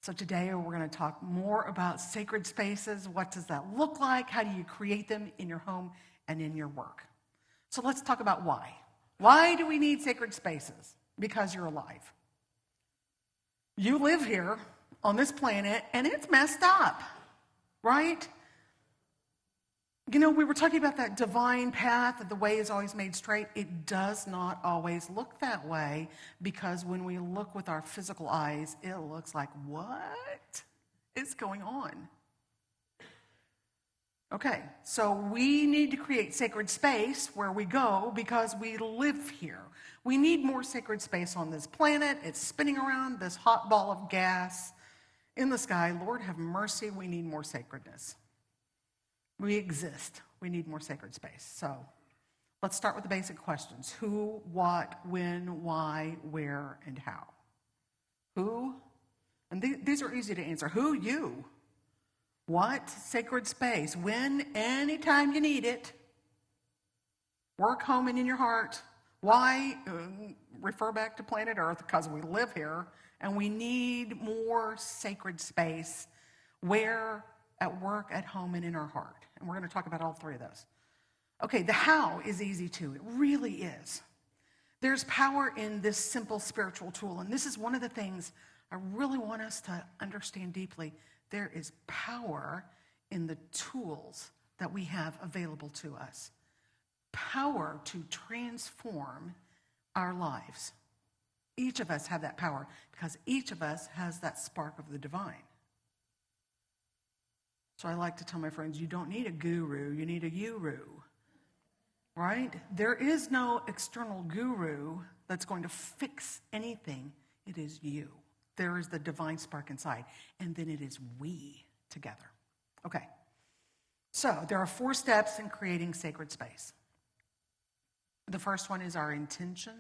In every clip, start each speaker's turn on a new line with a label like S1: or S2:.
S1: So today we're going to talk more about sacred spaces. What does that look like? How do you create them in your home and in your work? So let's talk about why. Why do we need sacred spaces? Because you're alive. You live here on this planet and it's messed up, right? You know, we were talking about that divine path, that the way is always made straight. It does not always look that way, because when we look with our physical eyes, it looks like, what is going on? Okay, so we need to create sacred space where we go because we live here. We need more sacred space on this planet. It's spinning around this hot ball of gas in the sky. Lord have mercy, we need more sacredness. We exist. We need more sacred space. So let's start with the basic questions. Who, what, when, why, where, and how. Who? And these are easy to answer. Who? You. What? Sacred space. When? Anytime you need it. Work, home, and in your heart. Why? Refer back to planet Earth, because we live here, and we need more sacred space. Where? At work, at home, and in our heart. And we're going to talk about all three of those. Okay, the how is easy too. It really is. There's power in this simple spiritual tool. And this is one of the things I really want us to understand deeply. There is power in the tools that we have available to us. Power to transform our lives. Each of us have that power because each of us has that spark of the divine. So I like to tell my friends, you don't need a guru, you need a you-ru, right? There is no external guru that's going to fix anything. It is you. There is the divine spark inside, and then it is we together. Okay, so there are 4 steps in creating sacred space. The first one is our intention.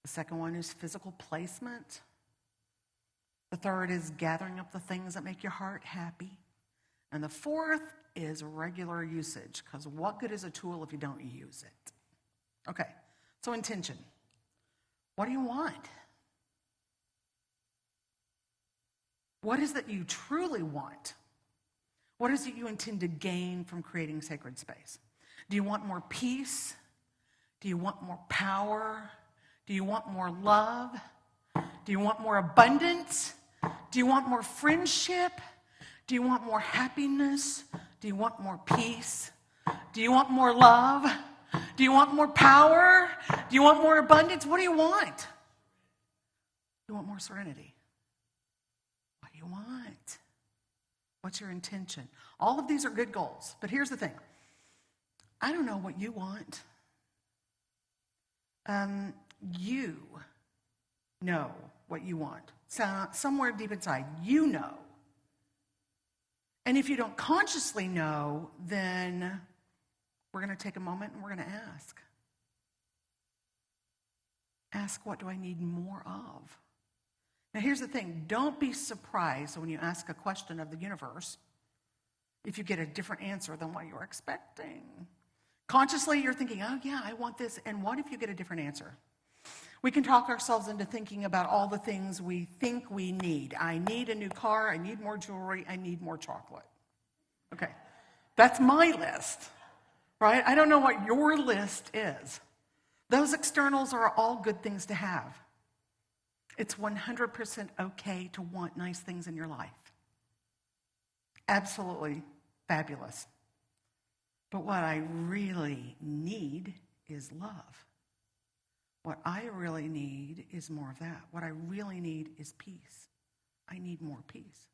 S1: The second one is physical placement. The third is gathering up the things that make your heart happy. And the fourth is regular usage, because what good is a tool if you don't use it? Okay, so intention. What do you want? What is it you truly want? What is it you intend to gain from creating sacred space? Do you want more peace? Do you want more power? Do you want more love? Do you want more abundance? Do you want more friendship? Do you want more happiness? Do you want more peace? Do you want more love? Do you want more power? Do you want more abundance? What do you want? You want more serenity. What do you want? What's your intention? All of these are good goals, but here's the thing. I don't know what you want. You know what you want. So somewhere deep inside, you know. And if you don't consciously know, then we're going to take a moment and we're going to ask. Ask, what do I need more of? Now here's the thing. Don't be surprised when you ask a question of the universe if you get a different answer than what you're expecting. Consciously, you're thinking, oh yeah, I want this. And what if you get a different answer? We can talk ourselves into thinking about all the things we think we need. I need a new car, I need more jewelry, I need more chocolate. Okay, that's my list, right? I don't know what your list is. Those externals are all good things to have. It's 100% okay to want nice things in your life. Absolutely fabulous. But what I really need is love. What I really need is more of that. What I really need is peace. I need more peace.